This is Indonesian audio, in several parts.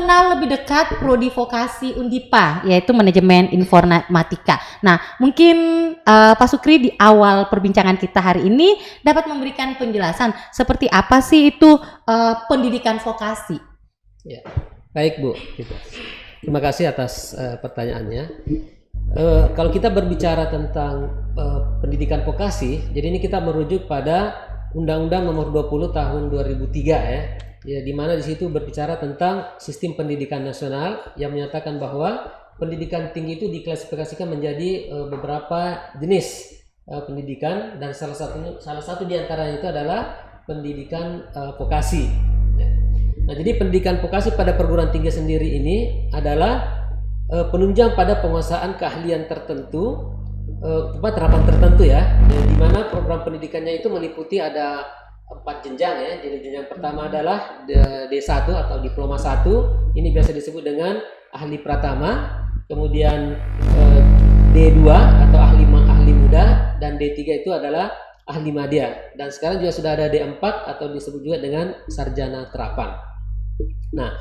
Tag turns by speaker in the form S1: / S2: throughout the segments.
S1: mengenal lebih dekat prodi vokasi Undipa, yaitu manajemen informatika. Nah, mungkin Pak Sukri di awal perbincangan kita hari ini dapat memberikan penjelasan seperti apa sih itu pendidikan vokasi.
S2: Ya, baik Bu. Terima kasih atas pertanyaannya. Kalau kita berbicara tentang pendidikan vokasi, jadi ini kita merujuk pada Undang-Undang Nomor 20 Tahun 2003 ya. Ya, di mana di situ berbicara tentang sistem pendidikan nasional yang menyatakan bahwa pendidikan tinggi itu diklasifikasikan menjadi beberapa jenis pendidikan, dan salah satu di antaranya itu adalah pendidikan vokasi. Nah, jadi pendidikan vokasi pada perguruan tinggi sendiri ini adalah penunjang pada penguasaan keahlian tertentu, terapan tertentu ya, di mana program pendidikannya itu meliputi ada 4 jenjang ya. Jadi jenjang pertama adalah D1 atau diploma 1, ini biasa disebut dengan ahli pratama. Kemudian D2 atau ahli muda, dan D3 itu adalah ahli madya. Dan sekarang juga sudah ada D4 atau disebut juga dengan sarjana terapan. Nah,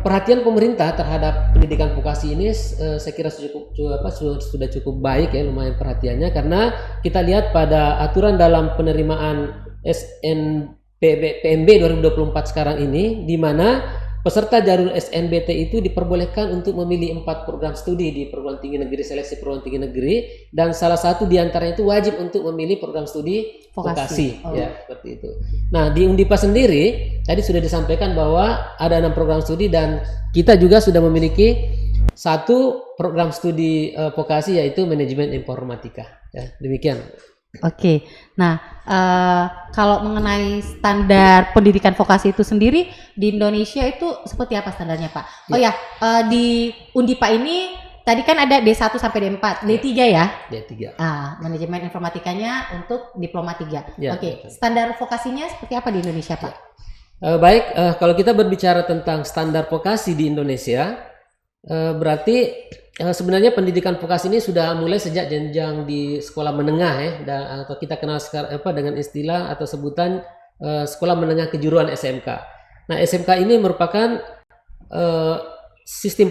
S2: perhatian pemerintah terhadap pendidikan vokasi ini saya kira sudah cukup baik ya, lumayan perhatiannya, karena kita lihat pada aturan dalam penerimaan SNPB 2024 sekarang ini, di mana peserta jalur SNBT itu diperbolehkan untuk memilih 4 program studi di perguruan tinggi negeri, seleksi perguruan tinggi negeri, dan salah satu di antaranya itu wajib untuk memilih program studi vokasi. Ya, seperti itu. Nah, di Undipa sendiri tadi sudah disampaikan bahwa ada 6 program studi, dan kita juga sudah memiliki 1 program studi vokasi, yaitu manajemen informatika. Ya, demikian.
S1: Oke, nah kalau mengenai standar pendidikan vokasi itu sendiri di Indonesia itu seperti apa standarnya Pak? Oh ya, di Undipa ini tadi kan ada D1 sampai D4, D3 ya?
S2: D3.
S1: Manajemen informatikanya untuk diploma 3.
S2: Ya,
S1: Oke, standar vokasinya seperti apa di Indonesia Pak?
S2: Baik, kalau kita berbicara tentang standar vokasi di Indonesia, berarti sebenarnya pendidikan vokasi ini sudah mulai sejak jenjang di sekolah menengah ya, atau kita kenal sekarang dengan istilah atau sebutan sekolah menengah kejuruan SMK. Nah, SMK ini merupakan sistem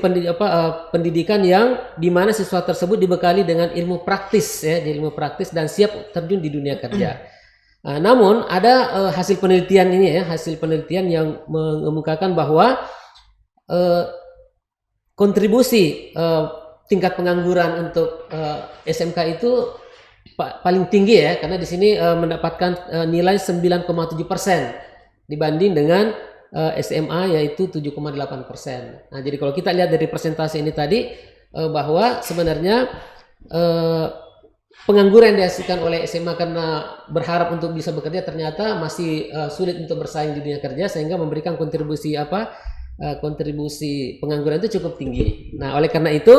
S2: pendidikan yang dimana siswa tersebut dibekali dengan ilmu praktis ya, ilmu praktis dan siap terjun di dunia kerja. Namun ada hasil penelitian ini ya, hasil penelitian yang mengemukakan bahwa kontribusi tingkat pengangguran untuk SMK itu paling tinggi ya, karena di sini mendapatkan nilai 9,7% dibanding dengan SMA yaitu 7,8%. Nah, jadi kalau kita lihat dari persentase ini tadi bahwa sebenarnya pengangguran yang dihasilkan oleh SMA karena berharap untuk bisa bekerja ternyata masih sulit untuk bersaing di dunia kerja, sehingga memberikan kontribusi kontribusi pengangguran itu cukup tinggi. Nah, oleh karena itu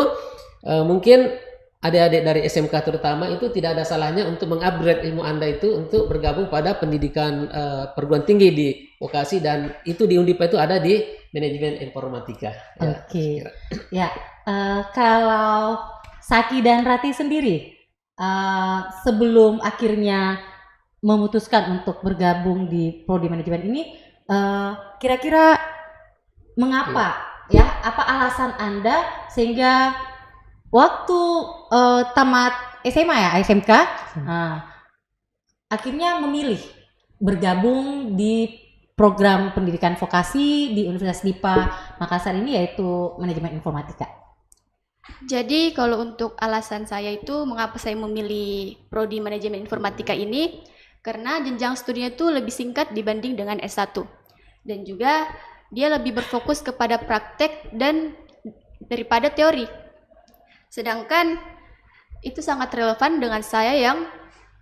S2: mungkin adik-adik dari SMK terutama itu tidak ada salahnya untuk mengupgrade ilmu Anda itu untuk bergabung pada pendidikan perguruan tinggi di vokasi, dan itu di Undipa itu ada di manajemen informatika.
S1: Oke. Ya, kalau Saki dan Rati sendiri sebelum akhirnya memutuskan untuk bergabung di prodi manajemen ini, kira-kira mengapa ya? Apa alasan Anda sehingga waktu tamat SMA ya, SMK, akhirnya memilih bergabung di program pendidikan vokasi di Universitas Dipa Makassar ini, yaitu manajemen informatika?
S3: Jadi kalau untuk alasan saya itu mengapa saya memilih prodi manajemen informatika ini, karena jenjang studinya itu lebih singkat dibanding dengan S1, dan juga dia lebih berfokus kepada praktek dan daripada teori. Sedangkan itu sangat relevan dengan saya yang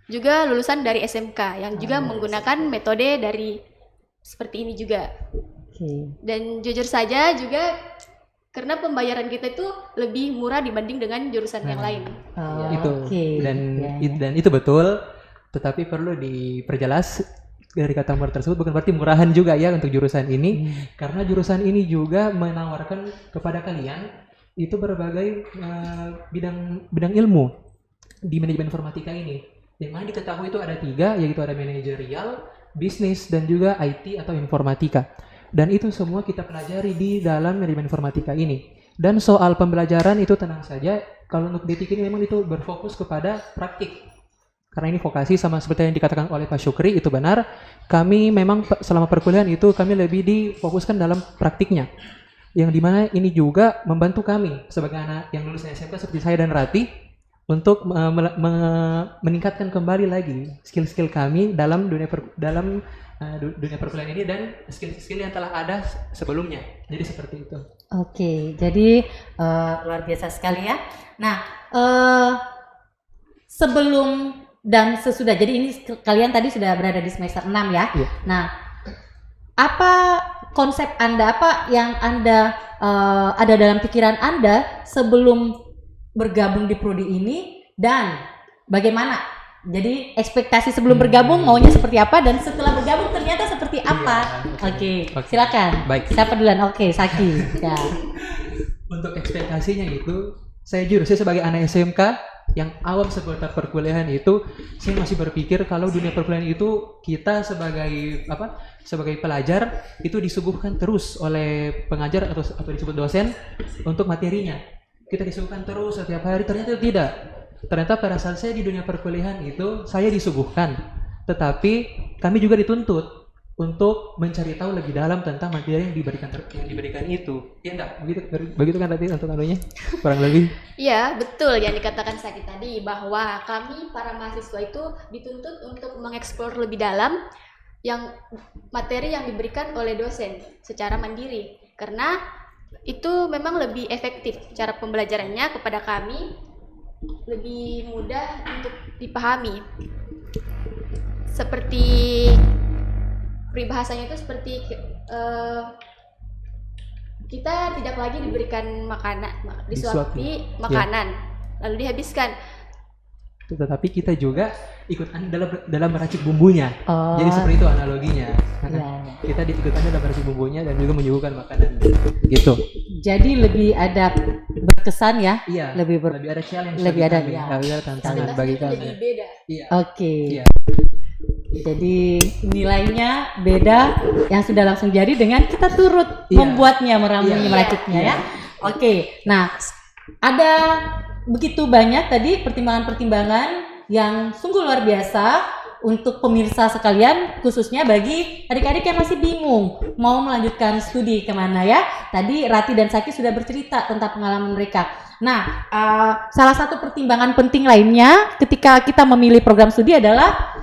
S3: juga lulusan dari SMK yang juga menggunakan metode dari seperti ini juga. Dan jujur saja juga karena pembayaran kita itu lebih murah dibanding dengan jurusan yang lain.
S4: Dan itu betul, tetapi perlu diperjelas dari kata murah tersebut bukan berarti murahan juga ya untuk jurusan ini, karena jurusan ini juga menawarkan kepada kalian itu berbagai bidang ilmu di manajemen informatika ini. Yang mana diketahui itu ada 3, yaitu ada manajerial, bisnis, dan juga IT atau informatika. Dan itu semua kita pelajari di dalam manajemen informatika ini. Dan soal pembelajaran itu tenang saja, kalau untuk detik ini memang itu berfokus kepada praktik. Karena ini vokasi sama seperti yang dikatakan oleh Pak Syukri, itu benar. Kami memang selama perkuliahan itu kami lebih difokuskan dalam praktiknya. Yang dimana ini juga membantu kami sebagai anak yang lulusan SMK seperti saya dan Rati untuk meningkatkan kembali lagi skill-skill kami dalam dunia perkuliahan ini dan skill-skill yang telah ada sebelumnya. Jadi seperti itu.
S1: Oke, jadi luar biasa sekali ya. Nah, sebelum dan sesudah, jadi ini kalian tadi sudah berada di semester 6 ya.
S4: Iya.
S1: Nah, apa konsep Anda, apa yang Anda ada dalam pikiran Anda sebelum bergabung di prodi ini, dan bagaimana? Jadi ekspektasi sebelum bergabung maunya seperti apa, dan setelah bergabung ternyata seperti apa? Oke, silakan.
S4: Baik.
S1: Siapa duluan? Oke, Saki. Ya.
S4: Untuk ekspektasinya itu, saya sebagai anak SMK yang awam seputar perkuliahan itu, saya masih berpikir kalau dunia perkuliahan itu kita sebagai pelajar itu disuguhkan terus oleh pengajar atau disebut dosen untuk materinya. Kita disuguhkan terus setiap hari, ternyata tidak. Ternyata pada saat saya di dunia perkuliahan itu saya disuguhkan, tetapi kami juga dituntut untuk mencari tahu lebih dalam tentang materi yang diberikan itu. Ya enggak? Begitu kan tadi untuk anunya? Kurang lebih.
S3: Iya, betul yang dikatakan Saki tadi, bahwa kami para mahasiswa itu dituntut untuk mengeksplor lebih dalam yang materi yang diberikan oleh dosen secara mandiri, karena itu memang lebih efektif cara pembelajarannya kepada kami, lebih mudah untuk dipahami. Seperti peribahasanya itu seperti kita tidak lagi diberikan makanan, disuapi makanan lalu dihabiskan.
S4: Tetapi kita juga ikut dalam meracik bumbunya. Jadi seperti itu analoginya. Kita diikutkan dalam meracik bumbunya dan juga menyuguhkan makanan. Gitu.
S1: Jadi lebih ada berkesan ya?
S4: Iya.
S1: Lebih
S4: ada challenge.
S1: lebih ada
S4: lebih ada tantangan bagi kami.
S3: Lebih beda.
S4: Iya.
S1: Oke.
S4: Iya.
S1: Jadi nilainya beda yang sudah langsung jadi dengan kita turut membuatnya, meramunya, meraciknya ya. Oke. Nah, ada begitu banyak tadi pertimbangan-pertimbangan yang sungguh luar biasa untuk pemirsa sekalian, khususnya bagi adik-adik yang masih bingung mau melanjutkan studi kemana ya. Tadi Rati dan Saki sudah bercerita tentang pengalaman mereka. Nah, salah satu pertimbangan penting lainnya ketika kita memilih program studi adalah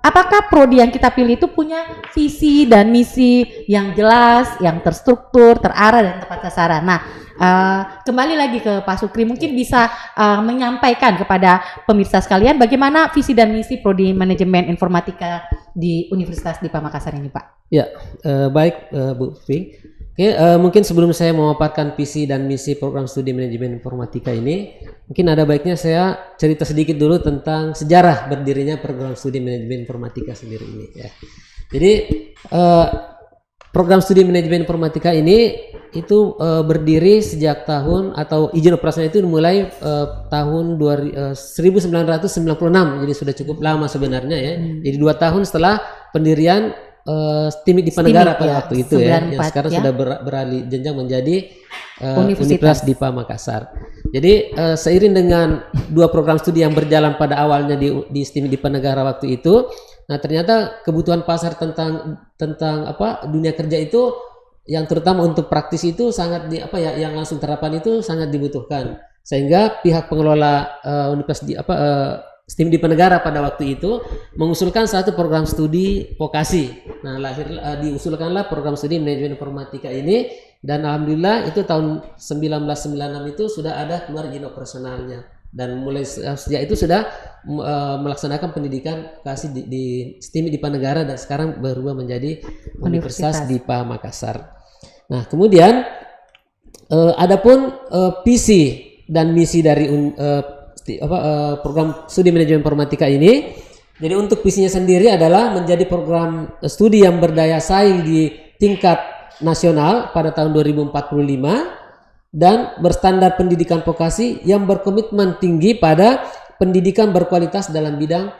S1: apakah prodi yang kita pilih itu punya visi dan misi yang jelas, yang terstruktur, terarah, dan tepat sasaran. Nah, kembali lagi ke Pak Sukri, mungkin bisa menyampaikan kepada pemirsa sekalian bagaimana visi dan misi prodi manajemen informatika di Universitas Dipa Makassar ini, Pak.
S2: Ya, baik Bu Fing. Oke, mungkin sebelum saya memaparkan visi dan misi program studi manajemen informatika ini, mungkin ada baiknya saya cerita sedikit dulu tentang sejarah berdirinya program studi manajemen informatika sendiri ini ya. Jadi program studi manajemen informatika ini itu berdiri sejak tahun, atau izin operasional itu dimulai tahun 1996, jadi sudah cukup lama sebenarnya ya. Jadi 2 tahun setelah pendirian STIMIK Dipa Negara pada waktu itu ya, yang sekarang sudah beralih jenjang menjadi Universitas Dipa Makassar. Jadi seiring dengan 2 program studi yang berjalan pada awalnya di STIMIK Dipa Negara waktu itu, nah ternyata kebutuhan pasar tentang dunia kerja itu, yang terutama untuk praktis itu sangat yang langsung terapan itu sangat dibutuhkan, sehingga pihak pengelola Universitas STIMIK Dipa Negara pada waktu itu mengusulkan satu program studi vokasi. Nah, diusulkanlah program studi manajemen informatika ini, dan alhamdulillah itu tahun 1996 itu sudah ada keluar izin operasionalnya, dan mulai sejak itu sudah melaksanakan pendidikan vokasi di STIMIK Dipa Negara, dan sekarang berubah menjadi Universitas Dipa Makassar. Nah, kemudian adapun visi dan misi dari program studi manajemen informatika ini, jadi untuk visinya sendiri adalah menjadi program studi yang berdaya saing di tingkat nasional pada tahun 2045 dan berstandar pendidikan vokasi yang berkomitmen tinggi pada pendidikan berkualitas dalam bidang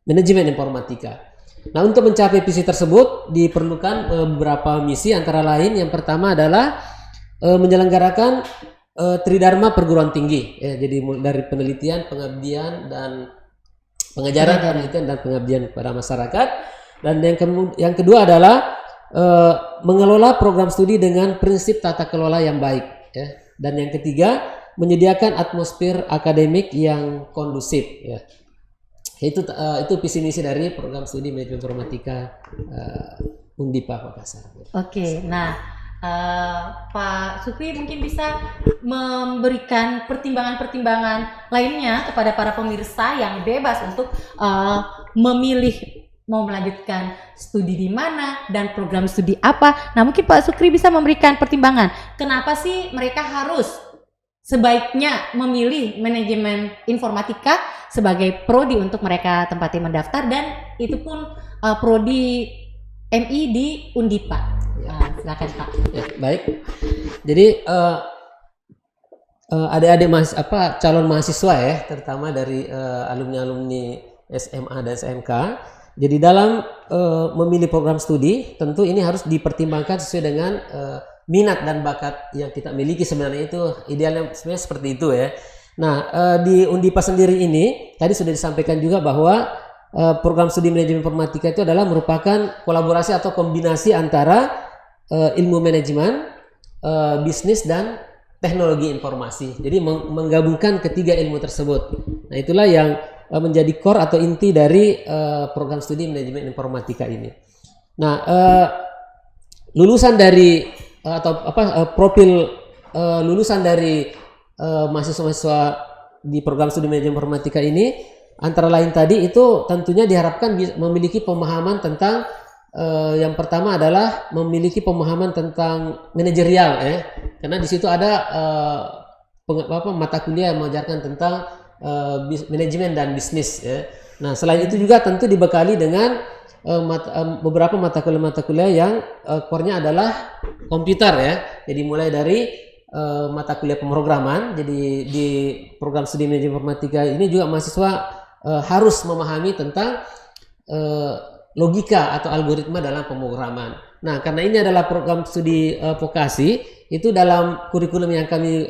S2: manajemen informatika. Nah, untuk mencapai visi tersebut diperlukan beberapa misi, antara lain yang pertama adalah menyelenggarakan Tridharma perguruan tinggi. Ya, jadi dari penelitian, pengabdian dan pengajaran, penelitian dan pengabdian kepada masyarakat. Dan yang kedua adalah mengelola program studi dengan prinsip tata kelola yang baik. Ya. Dan yang ketiga, menyediakan atmosfer akademik yang kondusif. Ya. Itu visi misi dari program studi manajemen informatika Undipa Makassar.
S1: Oke, nah Pak Supri mungkin bisa memberikan pertimbangan-pertimbangan lainnya kepada para pemirsa yang bebas untuk memilih mau melanjutkan studi di mana dan program studi apa. Nah, mungkin Pak Sukri bisa memberikan pertimbangan kenapa sih mereka harus sebaiknya memilih manajemen informatika sebagai prodi untuk mereka tempati mendaftar, dan itu pun prodi MI di Undipa. Silakan Pak.
S2: Ya, baik. Jadi adik-adik calon mahasiswa ya, terutama dari alumni-alumni SMA dan SMK. Jadi dalam memilih program studi, tentu ini harus dipertimbangkan sesuai dengan minat dan bakat yang kita miliki. Sebenarnya itu idealnya sebenarnya seperti itu ya. Nah, di Undipa sendiri ini tadi sudah disampaikan juga bahwa program studi manajemen informatika itu adalah merupakan kolaborasi atau kombinasi antara ilmu manajemen, bisnis dan teknologi informasi. Jadi menggabungkan ketiga ilmu tersebut. Nah, itulah yang menjadi core atau inti dari program studi manajemen informatika ini. Nah, lulusan dari profil lulusan dari mahasiswa-mahasiswa di program studi manajemen informatika ini antara lain tadi itu tentunya diharapkan memiliki pemahaman tentang yang pertama adalah memiliki pemahaman tentang manajerial ya, karena di situ ada mata kuliah yang mengajarkan tentang manajemen dan bisnis ya. Nah, selain itu juga tentu dibekali dengan beberapa mata kuliah yang core-nya adalah komputer ya. Jadi mulai dari mata kuliah pemrograman. Jadi di program studi manajemen informatika ini juga mahasiswa harus memahami tentang logika atau algoritma dalam pemrograman. Nah, karena ini adalah program studi vokasi, itu dalam kurikulum yang kami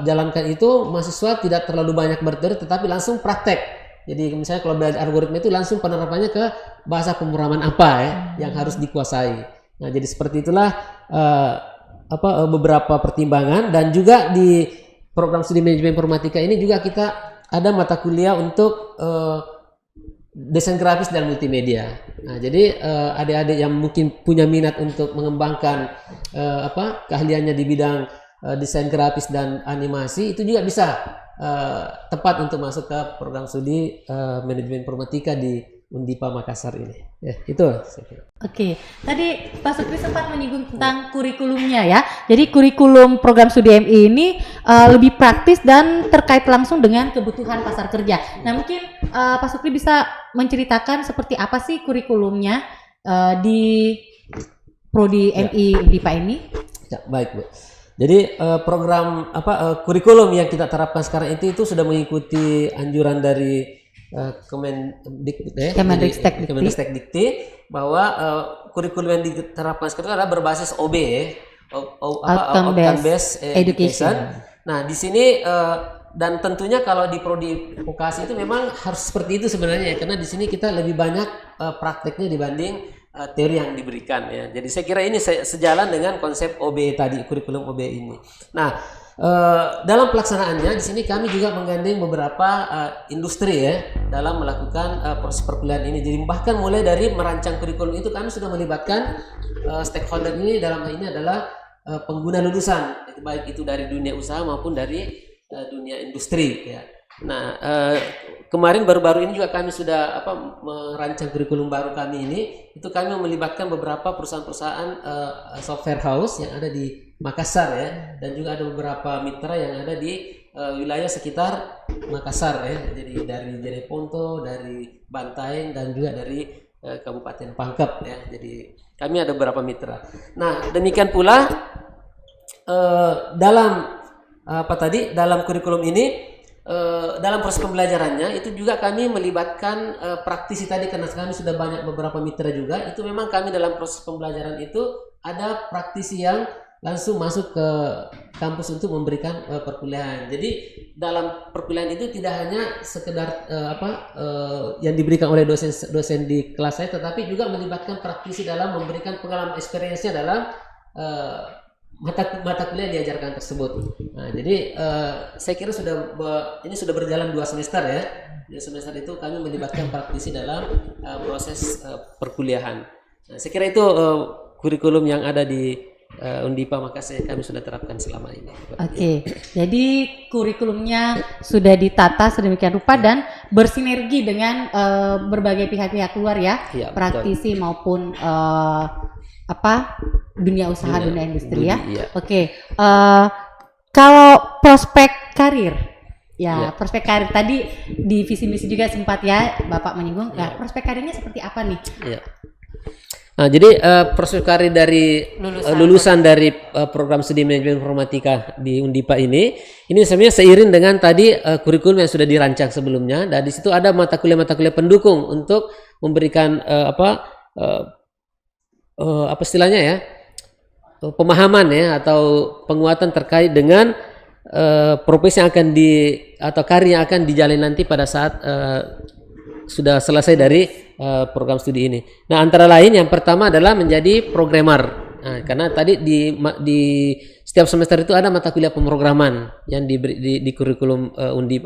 S2: jalankan itu mahasiswa tidak terlalu banyak berteori tetapi langsung praktek. Jadi misalnya kalau belajar algoritma itu langsung penerapannya ke bahasa pemrograman apa ya yang harus dikuasai. Nah, jadi seperti itulah beberapa pertimbangan. Dan juga di program studi manajemen informatika ini juga kita ada mata kuliah untuk desain grafis dan multimedia. Nah, jadi adik-adik yang mungkin punya minat untuk mengembangkan keahliannya di bidang desain grafis dan animasi itu juga bisa tepat untuk masuk ke program studi manajemen informatika di Undipa Makassar ini. Ya, itu saya kira.
S1: Oke, tadi Pak Sukri sempat menyinggung tentang kurikulumnya ya. Jadi kurikulum program studi MI ini lebih praktis dan terkait langsung dengan kebutuhan pasar kerja. Nah, mungkin Pak Sukri bisa menceritakan seperti apa sih kurikulumnya di prodi MI Undipa ini?
S2: Ya, baik Bu. Jadi program kurikulum yang kita terapkan sekarang itu sudah mengikuti anjuran dari Kemendikbud Dikti bahwa kurikulum yang diterapkan sekarang adalah berbasis OB ya, Outcome Based Education. Nah, di sini dan tentunya kalau di prodi vokasi itu memang harus seperti itu sebenarnya ya, karena di sini kita lebih banyak prakteknya dibanding teori yang diberikan ya. Jadi saya kira ini sejalan dengan konsep OB tadi, kurikulum OB ini. Nah, dalam pelaksanaannya di sini kami juga menggandeng beberapa industri ya dalam melakukan proses perkuliahan ini. Jadi bahkan mulai dari merancang kurikulum itu kami sudah melibatkan stakeholder ini, dalam hal ini adalah pengguna lulusan, baik itu dari dunia usaha maupun dari dunia industri ya. Nah, kemarin baru-baru ini juga kami sudah merancang kurikulum baru kami ini. Itu kami melibatkan beberapa perusahaan-perusahaan software house yang ada di Makassar ya, dan juga ada beberapa mitra yang ada di wilayah sekitar Makassar ya. Jadi dari Jeneponto, dari Bantaeng, dan juga dari Kabupaten Pangkep ya. Jadi kami ada beberapa mitra. Nah, demikian pula dalam kurikulum ini dalam proses pembelajarannya itu juga kami melibatkan praktisi tadi, karena kami sudah banyak beberapa mitra juga. Itu memang kami dalam proses pembelajaran itu ada praktisi yang langsung masuk ke kampus untuk memberikan perkuliahan. Jadi dalam perkuliahan itu tidak hanya sekedar yang diberikan oleh dosen di kelas saya, tetapi juga melibatkan praktisi dalam memberikan pengalaman experience-nya dalam mata kuliah yang diajarkan tersebut. Nah, jadi saya kira ini sudah berjalan 2 semester ya. 2 semester itu kami melibatkan praktisi dalam proses perkuliahan. Nah, saya kira itu kurikulum yang ada di Undipa Makassar kami sudah terapkan selama ini.
S1: Oke, jadi kurikulumnya sudah ditata sedemikian rupa dan bersinergi dengan berbagai pihak-pihak luar ya,
S2: Ya,
S1: praktisi maupun dunia usaha, dunia industri ya.
S2: Iya.
S1: Oke, kalau prospek karir,
S2: Iya.
S1: prospek karir tadi di visi misi juga sempat ya Bapak menyinggung. Ya, prospek karirnya seperti apa nih?
S2: Iya. Nah, jadi prospek karir dari lulusan dari program studi manajemen informatika di Undipa ini sebenarnya seiring dengan tadi kurikulum yang sudah dirancang sebelumnya, dan di situ ada mata kuliah pendukung untuk memberikan apa istilahnya ya, pemahaman ya atau penguatan terkait dengan profesi yang akan atau karir yang akan dijalani nanti pada saat sudah selesai dari program studi ini. Nah, antara lain yang pertama adalah menjadi programmer. Nah, karena tadi di setiap semester itu ada mata kuliah pemrograman yang diberi di kurikulum di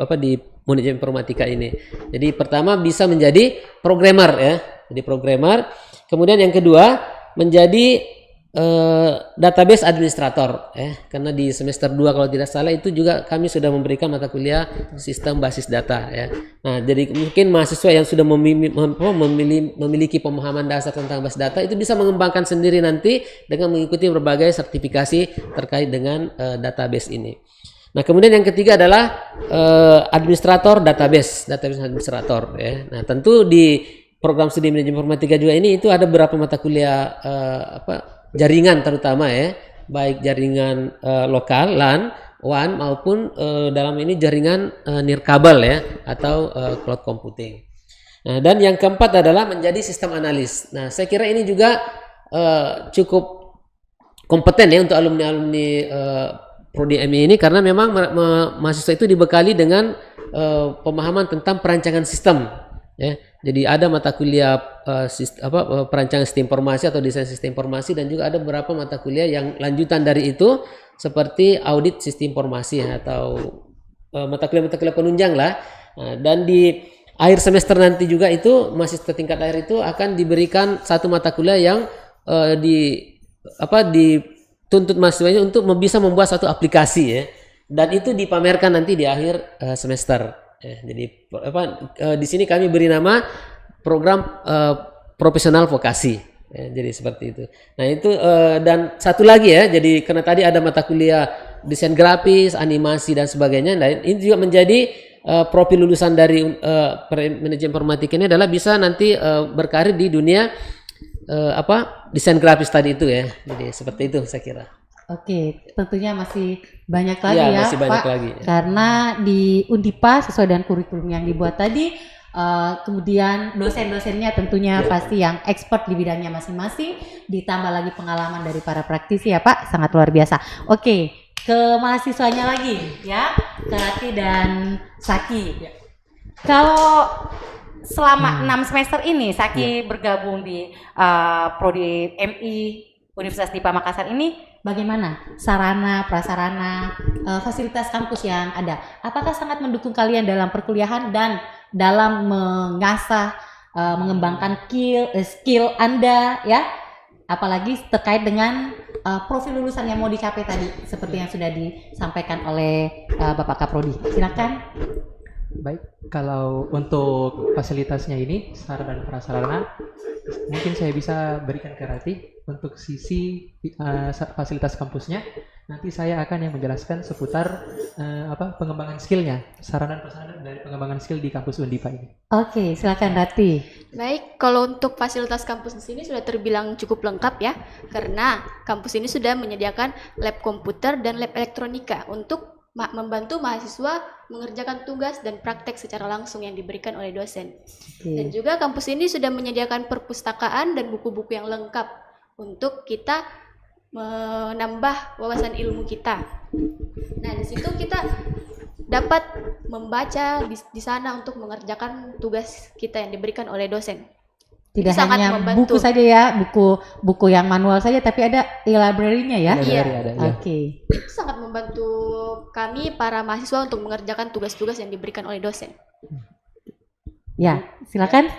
S2: manajemen informatika ini. Jadi pertama bisa menjadi programmer ya. Jadi programmer. Kemudian yang kedua menjadi database administrator ya, karena di semester 2 kalau tidak salah itu juga kami sudah memberikan mata kuliah sistem basis data ya. Nah, jadi mungkin mahasiswa yang sudah memiliki pemahaman dasar tentang basis data itu bisa mengembangkan sendiri nanti dengan mengikuti berbagai sertifikasi terkait dengan database ini. Nah, kemudian yang ketiga adalah administrator database administrator ya. Nah, tentu di program studi manajemen informatika juga ini itu ada beberapa mata kuliah jaringan terutama ya, baik jaringan lokal LAN, WAN maupun dalam ini jaringan nirkabel ya atau cloud computing. Nah, dan yang keempat adalah menjadi sistem analis. Nah, saya kira ini juga cukup kompeten ya untuk alumni-alumni Prodi MI ini, karena memang mahasiswa itu dibekali dengan pemahaman tentang perancangan sistem ya. Jadi ada mata kuliah perancangan sistem informasi atau desain sistem informasi, dan juga ada beberapa mata kuliah yang lanjutan dari itu seperti audit sistem informasi ya, atau mata kuliah penunjang lah. Nah, dan di akhir semester nanti juga itu mahasiswa tingkat akhir itu akan diberikan satu mata kuliah yang dituntut mahasiswanya untuk bisa membuat satu aplikasi ya, dan itu dipamerkan nanti di akhir semester. Jadi di sini kami beri nama program profesional vokasi. Jadi seperti itu. Nah, itu dan satu lagi ya. Jadi karena tadi ada mata kuliah desain grafis, animasi dan sebagainya. Nah, ini juga menjadi profil lulusan dari manajemen informatika ini adalah bisa nanti berkarir di dunia desain grafis tadi itu ya. Jadi seperti itu saya kira.
S1: Oke, tentunya masih banyak lagi
S2: ya,
S1: ya
S2: masih banyak
S1: Pak,
S2: lagi.
S1: Karena di Undipa sesuai dengan kurikulum yang dibuat tadi, kemudian dosen-dosennya tentunya pasti yang expert di bidangnya masing-masing, ditambah lagi pengalaman dari para praktisi ya Pak, sangat luar biasa. Oke, ke mahasiswanya lagi ya, Rati dan Saki. Kalau selama 6 semester ini Saki bergabung di Prodi MI Universitas Dipa Makassar ini, bagaimana sarana, prasarana, fasilitas kampus yang ada? Apakah sangat mendukung kalian dalam perkuliahan dan dalam mengasah, mengembangkan skill Anda ya? Apalagi terkait dengan profil lulusan yang mau dicapai tadi, seperti yang sudah disampaikan oleh Bapak Kaprodi. Silakan.
S4: Baik, kalau untuk fasilitasnya ini, sarana dan prasarana, mungkin saya bisa berikan ke Rati untuk sisi fasilitas kampusnya. Nanti saya akan yang menjelaskan seputar pengembangan skillnya, sarana dan prasarana dari pengembangan skill di kampus Undipa ini.
S1: Oke, silakan Rati.
S3: Baik, kalau untuk fasilitas kampus di sini sudah terbilang cukup lengkap ya, karena kampus ini sudah menyediakan lab komputer dan lab elektronika untuk membantu mahasiswa mengerjakan tugas dan praktek secara langsung yang diberikan oleh dosen. Dan juga kampus ini sudah menyediakan perpustakaan dan buku-buku yang lengkap untuk kita menambah wawasan ilmu kita. Nah, di situ kita dapat membaca di sana untuk mengerjakan tugas kita yang diberikan oleh dosen.
S1: Tidak
S3: Sangat
S1: hanya
S3: membantu.
S1: buku saja ya, buku yang manual saja, tapi ada e-library-nya ya.
S3: Iya.
S2: Ada, ya.
S1: Oke.
S3: Itu sangat membantu kami para mahasiswa untuk mengerjakan tugas-tugas yang diberikan oleh dosen.
S1: Ya, silakan.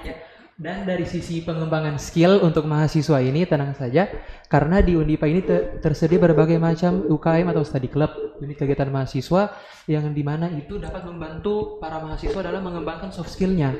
S4: Dan dari sisi pengembangan skill untuk mahasiswa ini tenang saja, karena di Undipa ini tersedia berbagai macam UKM atau study club, unit kegiatan mahasiswa yang dimana itu dapat membantu para mahasiswa dalam mengembangkan soft skillnya.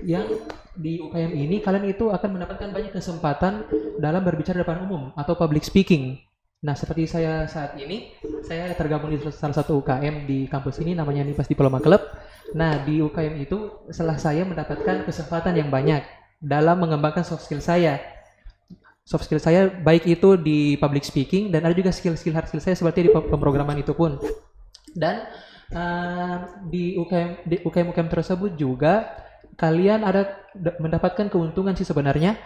S4: Yang di UKM ini kalian itu akan mendapatkan banyak kesempatan dalam berbicara depan umum atau public speaking. Nah, seperti saya saat ini, saya tergabung di salah satu UKM di kampus ini namanya Nipas Diploma Club. Nah, di UKM itu setelah saya mendapatkan kesempatan yang banyak dalam mengembangkan soft skill saya. Soft skill saya baik itu di public speaking dan ada juga skill-skill hard skill saya seperti di pemrograman itu pun. Dan di UKM tersebut juga kalian ada mendapatkan keuntungan sih sebenarnya.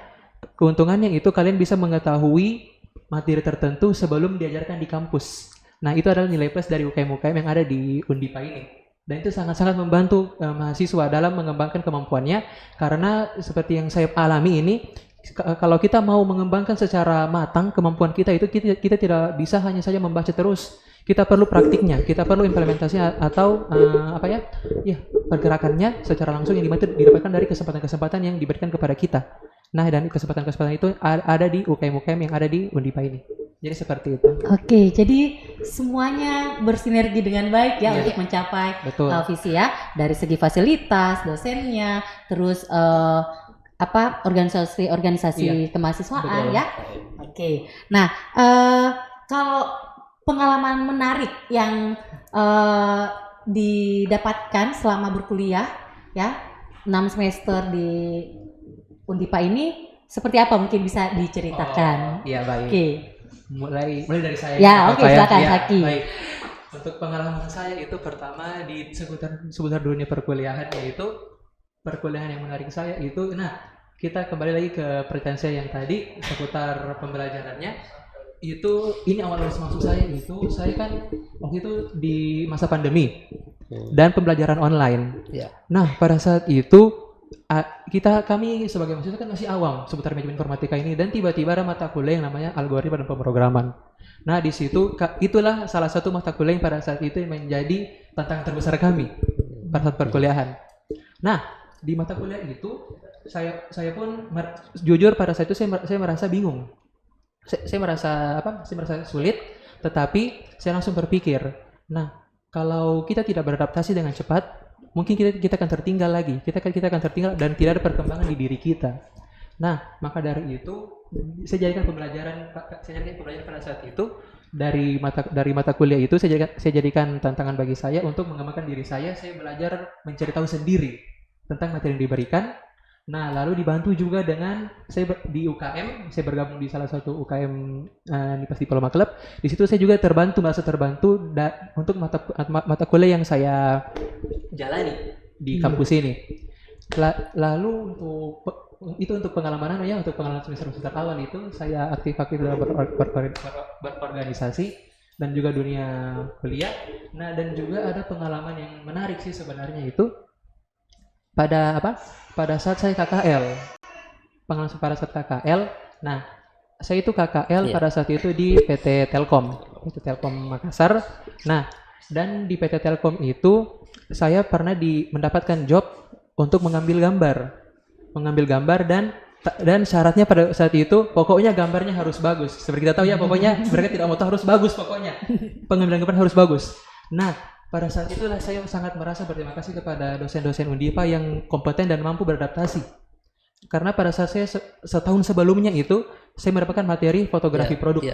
S4: Keuntungannya itu kalian bisa mengetahui materi tertentu sebelum diajarkan di kampus. Nah, itu adalah nilai plus dari UKM yang ada di Undipa ini. Dan itu sangat-sangat membantu mahasiswa dalam mengembangkan kemampuannya, karena seperti yang saya alami ini, kalau kita mau mengembangkan secara matang kemampuan kita itu kita tidak bisa hanya saja membaca terus. Kita perlu praktiknya, kita perlu implementasinya atau pergerakannya secara langsung yang didapatkan dari kesempatan-kesempatan yang diberikan kepada kita. Nah, dan kesempatan-kesempatan itu ada di UKM yang ada di Undipa ini. Jadi seperti itu.
S1: Oke, jadi semuanya bersinergi dengan baik ya untuk mencapai visi ya, dari segi fasilitas, dosennya, terus organisasi kemahasiswaan. Betul. Ya. Oke. Nah, kalau pengalaman menarik yang didapatkan selama berkuliah ya 6 semester di Undipa ini seperti apa, mungkin bisa diceritakan?
S4: Iya, baik.
S1: Oke.
S4: Mulai dari saya.
S1: Ya, oke, silakan Saki.
S4: Baik. Untuk pengalaman saya itu pertama di seputar dunia perkuliahan, yaitu perkuliahan yang menarik saya itu, kita kembali lagi ke pertanyaan saya yang tadi seputar pembelajarannya. Ini awal masuk saya itu, saya kan waktu itu di masa pandemi dan pembelajaran online. Nah, pada saat itu kami sebagai mahasiswa kan masih awam seputar manajemen informatika ini, dan tiba-tiba ada mata kuliah yang namanya algoritma dan pemrograman. Nah, di situ itulah salah satu mata kuliah yang pada saat itu menjadi tantangan terbesar kami pada saat perkuliahan. Nah, di mata kuliah itu saya pun jujur pada saat itu saya merasa bingung. Saya merasa sulit, tetapi saya langsung berpikir, kalau kita tidak beradaptasi dengan cepat, mungkin kita akan tertinggal lagi. Kita akan tertinggal dan tidak ada perkembangan di diri kita. Nah, maka dari itu saya jadikan pembelajaran pada saat itu dari mata kuliah itu saya jadikan tantangan bagi saya untuk mengembangkan diri saya. Saya belajar mencari tahu sendiri tentang materi yang diberikan. Nah, lalu dibantu juga dengan saya di UKM, saya bergabung di salah satu UKM Nipas Diploma Club. Di situ saya juga merasa terbantu untuk mata kuliah yang saya jalani di kampus ini. Lalu untuk pengalaman untuk pengalaman semester awal itu saya aktif dalam berorganisasi dan juga dunia kuliah. Nah, dan juga ada pengalaman yang menarik sih sebenarnya itu pada saat saya KKL. Pengalaman pada saat KKL. Nah, saya itu KKL pada saat itu di PT Telkom Makassar. Nah, dan di PT Telkom itu saya pernah mendapatkan job untuk mengambil gambar dan syaratnya pada saat itu pokoknya gambarnya harus bagus. Seperti kita tahu ya, pokoknya mereka tidak mau tahu, harus bagus pokoknya. Pengambilan gambar harus bagus. Nah, pada saat itulah saya sangat merasa berterima kasih kepada dosen-dosen Undipa yang kompeten dan mampu beradaptasi. Karena pada saat saya setahun sebelumnya itu saya mendapatkan materi fotografi produk.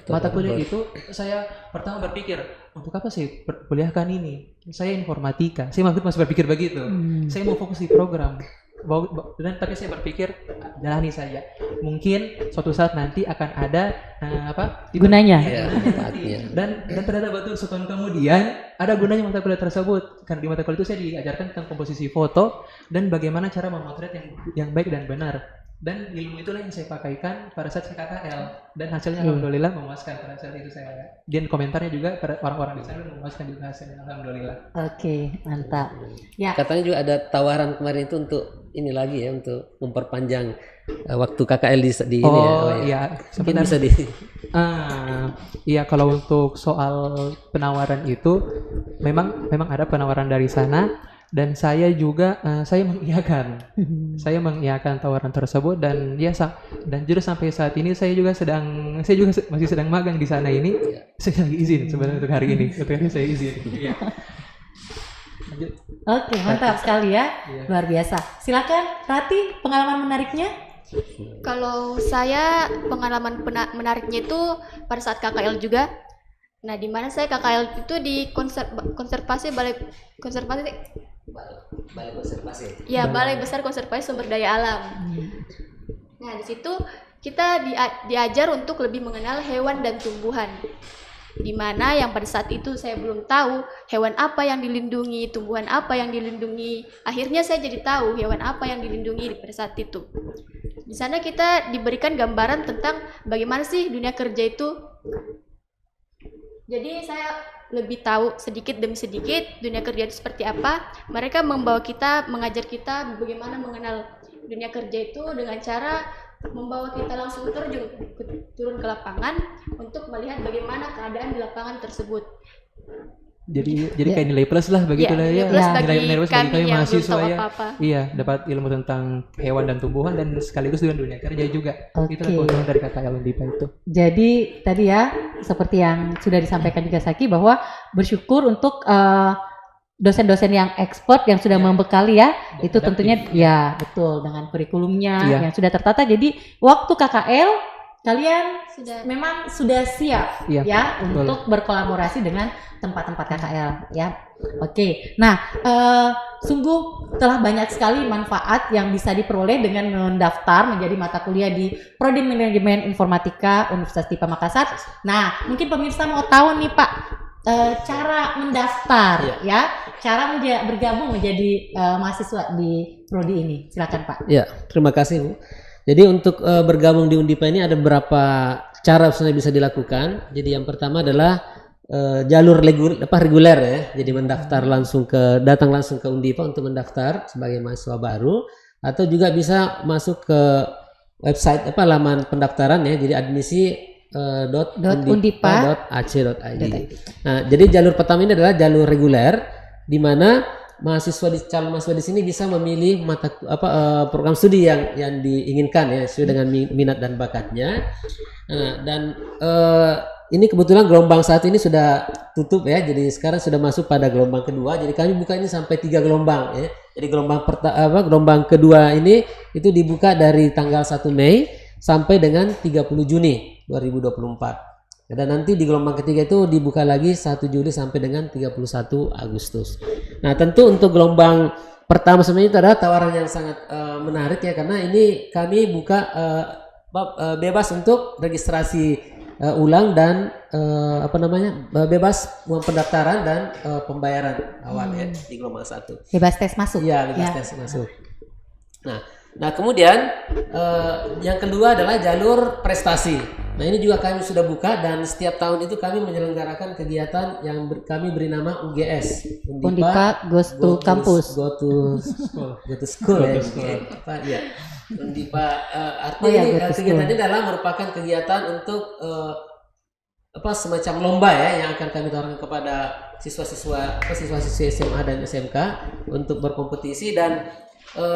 S4: Mata kuliah itu saya pertama berpikir, untuk apa sih kuliahkan ini? Saya informatika. Saya masih berpikir begitu. Saya mau fokus di program. dan tapi saya berpikir jalani saja. Mungkin suatu saat nanti akan ada
S1: Gunanya.
S2: Iya, manfaatnya.
S4: dan ternyata betul setahun kemudian ada gunanya mata kuliah tersebut, karena di mata kuliah itu saya diajarkan tentang komposisi foto dan bagaimana cara memotret yang baik dan benar, dan ilmu itulah yang saya pakaikan pada saat saya KKL, dan hasilnya alhamdulillah memuaskan pada saat itu saya, dan komentarnya juga pada orang-orang di sana memuaskan juga hasilnya alhamdulillah.
S1: Oke, mantap. Ya.
S2: Katanya juga ada tawaran kemarin itu untuk ini lagi ya, untuk memperpanjang waktu KKL di ini ya.
S4: Oh iya,
S2: Mungkin
S4: sebentar.
S2: bisa di
S4: Iya, kalau untuk soal penawaran itu memang ada penawaran dari sana, dan saya juga saya mengiyakan tawaran tersebut, dan dan justru sampai saat ini saya juga masih sedang magang di sana ini. Saya lagi izin sebenarnya untuk hari ini. Untuk hari ini saya izin. Iya. Lanjut.
S1: Oke, mantap sekali ya.
S4: Iya.
S1: Luar biasa. Silakan Rati, pengalaman menariknya?
S3: Kalau saya pengalaman menariknya itu pada saat KKL juga. Nah, di mana saya KKL itu di balai
S2: konservasi.
S3: ya Balai Besar Konservasi Sumber Daya Alam. Nah, di situ kita diajar untuk lebih mengenal hewan dan tumbuhan. Di mana yang pada saat itu saya belum tahu hewan apa yang dilindungi, tumbuhan apa yang dilindungi. Akhirnya saya jadi tahu hewan apa yang dilindungi pada saat itu. Di sana kita diberikan gambaran tentang bagaimana sih dunia kerja itu. Jadi saya lebih tahu sedikit demi sedikit dunia kerja itu seperti apa. Mereka mengajar kita bagaimana mengenal dunia kerja itu dengan cara membawa kita langsung turun ke lapangan untuk melihat bagaimana keadaan di lapangan tersebut.
S4: Jadi kayak nilai plus lah begitulah ya.
S3: Nilai plus bagi
S4: Nilai plus bagi
S3: kami
S4: kami
S3: yang belum
S4: mahasiswa
S3: tahu
S4: ya.
S3: apa-apa.
S4: Iya, dapat ilmu tentang hewan dan tumbuhan, dan sekaligus dengan dunia kerja juga.
S1: Oke.
S4: Itulah keuntungan dari KKL Undipa itu.
S1: Jadi tadi ya, seperti yang sudah disampaikan juga Saki, bahwa bersyukur untuk dosen-dosen yang expert yang sudah membekali ya,
S4: Dan
S1: itu tentunya ya betul dengan kurikulumnya yang sudah tertata. Jadi waktu KKL kalian memang sudah siap ya untuk berkolaborasi dengan tempat-tempat KKL ya. Oke. Nah, sungguh telah banyak sekali manfaat yang bisa diperoleh dengan mendaftar menjadi mata kuliah di Prodi Manajemen Informatika Universitas Dipa Makassar. Nah, mungkin pemirsa mau tahu nih Pak, cara mendaftar ya, cara bergabung menjadi mahasiswa di prodi ini. Silakan Pak.
S2: Ya, terima kasih Bu. Jadi untuk bergabung di Undipa ini ada beberapa cara sebenarnya bisa dilakukan. Jadi yang pertama adalah jalur reguler ya. Jadi datang langsung ke Undipa untuk mendaftar sebagai mahasiswa baru, atau juga bisa masuk ke website laman pendaftaran ya. Jadi admisi.undipa.ac.id. Nah, jadi jalur pertama ini adalah jalur reguler, di mana calon mahasiswa di sini bisa memilih program studi yang diinginkan ya, sesuai dengan minat dan bakatnya. Dan ini kebetulan gelombang saat ini sudah tutup ya, jadi sekarang sudah masuk pada gelombang kedua. Jadi kami buka ini sampai 3 gelombang ya. Jadi gelombang kedua ini itu dibuka dari tanggal 1 Mei sampai dengan 30 Juni 2024. Dan nanti di gelombang ketiga itu dibuka lagi 1 Juli sampai dengan 31 Agustus. Nah, tentu untuk gelombang pertama sebenarnya itu adalah tawaran yang sangat menarik ya, karena ini kami buka bebas untuk registrasi ulang dan bebas uang pendaftaran dan pembayaran awal ya di gelombang 1.
S1: Bebas tes masuk.
S2: Iya, bebas tes masuk. Nah kemudian yang kedua adalah jalur prestasi. Nah ini juga kami sudah buka, dan setiap tahun itu kami menyelenggarakan kegiatan yang kami beri nama UGS.
S1: Undipa Goes to Campus.
S2: Go to school ya. Undipa artinya kegiatan ini adalah merupakan kegiatan untuk semacam lomba ya, yang akan kami tawarkan kepada siswa-siswi SMA dan SMK untuk berkompetisi, dan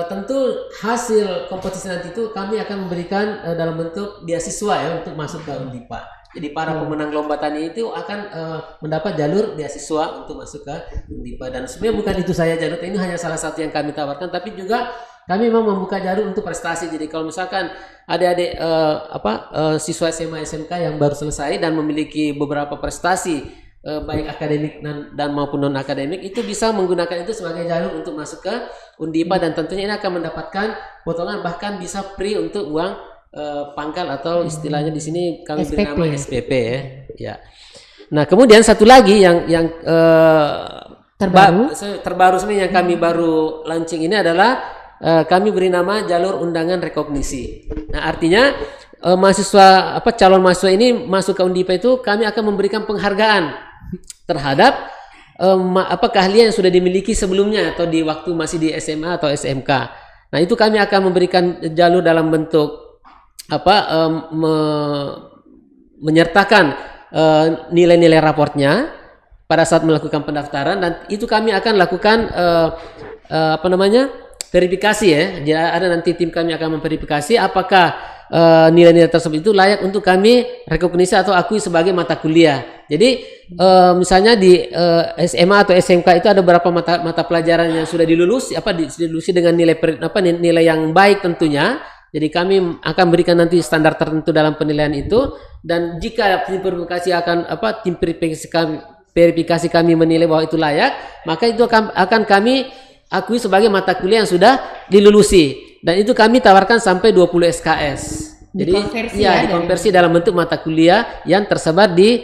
S2: tentu hasil kompetisi nanti itu kami akan memberikan dalam bentuk beasiswa ya untuk masuk ke Undipa. Jadi para pemenang lomba tani itu akan mendapat jalur beasiswa untuk masuk ke Undipa. Dan sebenarnya bukan itu saja jalur, ini hanya salah satu yang kami tawarkan, tapi juga kami memang membuka jalur untuk prestasi. Jadi kalau misalkan adik-adik siswa SMA SMK yang baru selesai dan memiliki beberapa prestasi baik akademik dan maupun non akademik itu bisa menggunakan itu sebagai jalur untuk masuk ke Undipa, dan tentunya ini akan mendapatkan potongan, bahkan bisa free untuk uang pangkal atau istilahnya di sini kami beri nama SPP ya. Ya. Nah kemudian satu lagi yang terbaru sebenarnya yang kami baru launching ini adalah kami beri nama jalur undangan rekognisi. Nah artinya mahasiswa calon mahasiswa ini masuk ke Undipa itu kami akan memberikan penghargaan terhadap keahlian yang sudah dimiliki sebelumnya atau di waktu masih di SMA atau SMK. Nah itu kami akan memberikan jalur dalam bentuk menyertakan nilai-nilai raportnya pada saat melakukan pendaftaran, dan itu kami akan lakukan verifikasi ya. Jadi ada nanti tim kami akan memverifikasi apakah nilai-nilai tersebut itu layak untuk kami rekognisi atau akui sebagai mata kuliah. Jadi misalnya di SMA atau SMK itu ada beberapa mata pelajaran yang sudah dilulusi dengan nilai yang baik tentunya. Jadi kami akan berikan nanti standar tertentu dalam penilaian itu, dan jika tim verifikasi kami menilai bahwa itu layak, maka itu akan kami akui sebagai mata kuliah yang sudah dilulusi, dan itu kami tawarkan sampai 20 SKS. Jadi dikonversi dalam bentuk mata kuliah yang tersebar di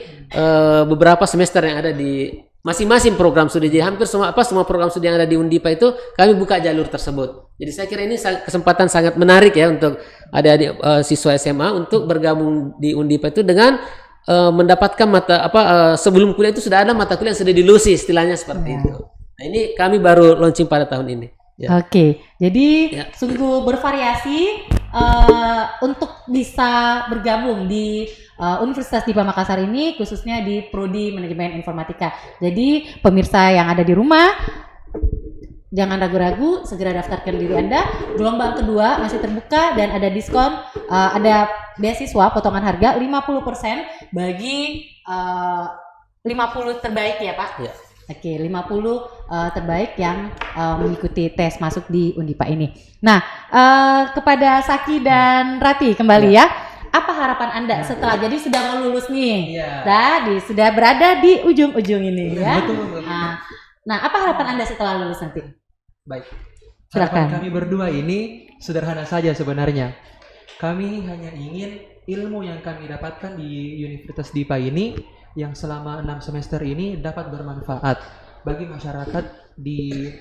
S2: beberapa semester yang ada di masing-masing program studi. Jadi hampir semua program studi yang ada di Undipa itu kami buka jalur tersebut. Jadi saya kira ini kesempatan sangat menarik ya untuk adik-adik siswa SMA untuk bergabung di Undipa itu dengan mendapatkan sebelum kuliah itu sudah ada mata kuliah yang sudah dilulusi, istilahnya seperti itu. Nah ini kami baru launching pada tahun ini. Ya.
S1: Oke, jadi sungguh bervariasi untuk bisa bergabung di Universitas Dipa Makassar ini, khususnya di Prodi Manajemen Informatika. Jadi pemirsa yang ada di rumah, jangan ragu-ragu, segera daftarkan diri Anda. Gelombang kedua masih terbuka dan ada diskon, ada beasiswa potongan harga 50% bagi 50 terbaik ya Pak? Ya. Oke, 50 terbaik yang mengikuti tes masuk di Undipa ini. Nah, kepada Saki dan Rati kembali ya. Apa harapan Anda setelah jadi sudah mau lulus nih? Sudah berada di ujung-ujung ini ya. Betul. Nah, apa harapan Anda setelah lulus nanti?
S4: Baik. Harapan kami berdua ini sederhana saja sebenarnya. Kami hanya ingin ilmu yang kami dapatkan di Universitas Dipa ini yang selama 6 semester ini dapat bermanfaat bagi masyarakat di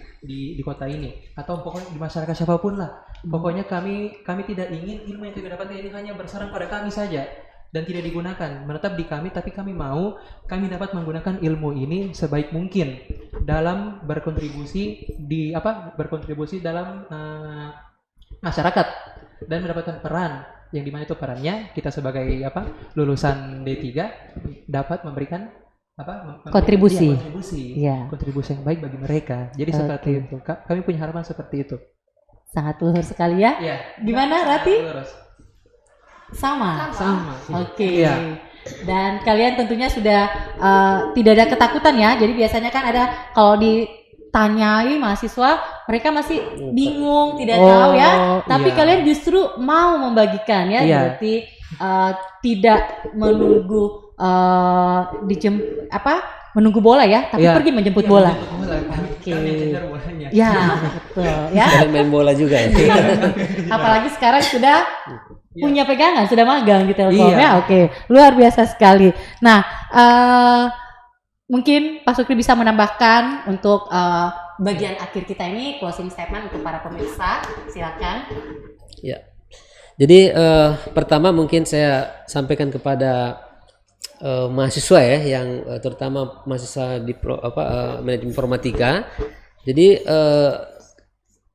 S4: kota ini, atau pokoknya di masyarakat siapapun lah. Pokoknya kami tidak ingin ilmu yang kami dapatkan ini hanya bersarang pada kami saja dan tidak digunakan, menetap di kami, tapi kami dapat menggunakan ilmu ini sebaik mungkin dalam berkontribusi dalam masyarakat dan mendapatkan peran yang dimana itu perannya kita sebagai lulusan D3 dapat memberikan kontribusi yang baik bagi mereka. Jadi seperti itu. Kami punya harapan seperti itu.
S1: Sangat luhur sekali ya. Gimana Rati? Sama. Oke. Dan kalian tentunya sudah tidak ada ketakutan ya. Jadi biasanya kan ada kalau ditanyai mahasiswa, mereka masih bingung, tidak tahu ya. Tapi kalian justru mau membagikan ya. Berarti tidak menunggu menunggu bola ya, tapi pergi menjemput bola. Oke. Ya, betul ya.
S2: Main bola juga ya.
S1: Apalagi sekarang sudah punya pegangan, sudah magang di Telkom ya. Oke, luar biasa sekali. Nah, mungkin Pak Sukri bisa menambahkan untuk bagian akhir kita ini, closing statement untuk para pemirsa. Silakan.
S2: Ya. Jadi pertama mungkin saya sampaikan kepada mahasiswa ya, yang terutama mahasiswa di manajemen informatika. Jadi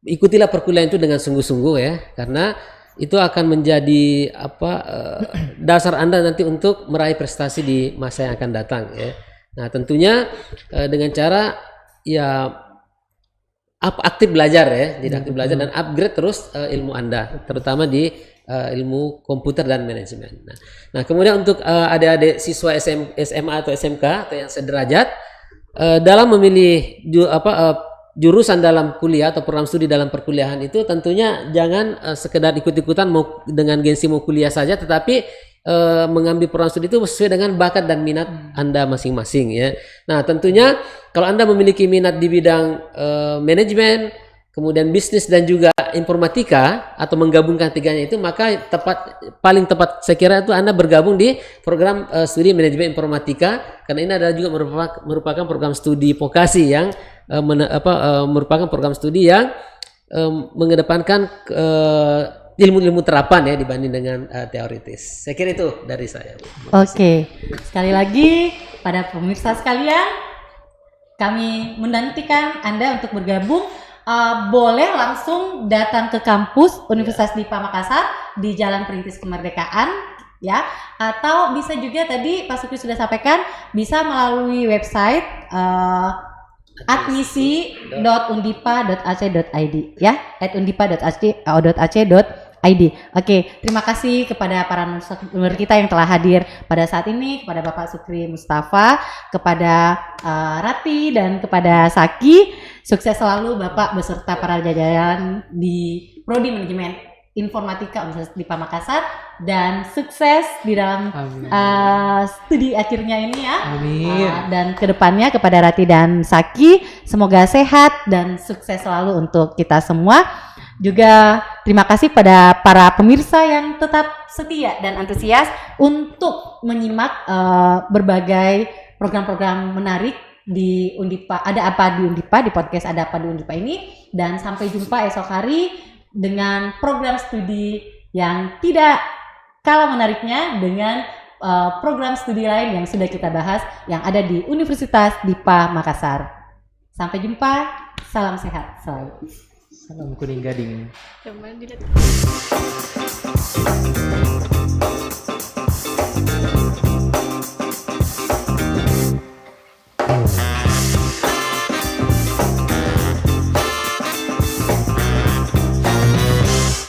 S2: ikutilah perkuliahan itu dengan sungguh-sungguh ya, karena itu akan menjadi dasar Anda nanti untuk meraih prestasi di masa yang akan datang ya. Nah tentunya dengan cara ya aktif belajar ya, jadi aktif belajar dan upgrade terus ilmu Anda, terutama di ilmu komputer dan manajemen. Nah kemudian untuk adik-adik siswa SMA atau SMK atau yang sederajat, dalam memilih jurusan dalam kuliah atau program studi dalam perkuliahan itu tentunya jangan sekedar ikut-ikutan mau dengan gengsi mau kuliah saja, tetapi mengambil program studi itu sesuai dengan bakat dan minat Anda masing-masing ya. Nah, tentunya kalau Anda memiliki minat di bidang manajemen, kemudian bisnis dan juga informatika atau menggabungkan tiganya itu, maka paling tepat saya kira itu Anda bergabung di program studi manajemen informatika, karena ini adalah juga merupakan program studi vokasi yang merupakan program studi yang mengedepankan ilmu-ilmu terapan ya dibanding dengan teoritis. Saya kira itu dari saya.
S1: Oke. Sekali lagi pada pemirsa sekalian, kami menantikan Anda untuk bergabung. Boleh langsung datang ke kampus Universitas DIPA Makassar di Jalan Perintis Kemerdekaan ya, atau bisa juga tadi Pak Sukri sudah sampaikan bisa melalui website admisi.undipa.ac.id ya, @undipa.ac.id. Oke, terima kasih kepada para narasumber kita yang telah hadir pada saat ini, kepada Bapak Sukri Mustafa, kepada Rati dan kepada Saki. Sukses selalu Bapak beserta para jajaran di Prodi Manajemen Informatika Universitas DIPA Makassar, dan sukses di dalam studi akhirnya ini ya.
S4: Amin.
S1: Dan kedepannya kepada Rati dan Saki, semoga sehat dan sukses selalu untuk kita semua. Juga terima kasih pada para pemirsa yang tetap setia dan antusias untuk menyimak berbagai program-program menarik di Undipa. Ada apa di Undipa, di podcast Ada Apa di Undipa ini, dan sampai jumpa esok hari dengan program studi yang tidak kalah menariknya dengan program studi lain yang sudah kita bahas yang ada di Universitas DIPA Makassar. Sampai jumpa, salam sehat selalu.
S4: Salam kuning gading.
S3: Cuman dilihat.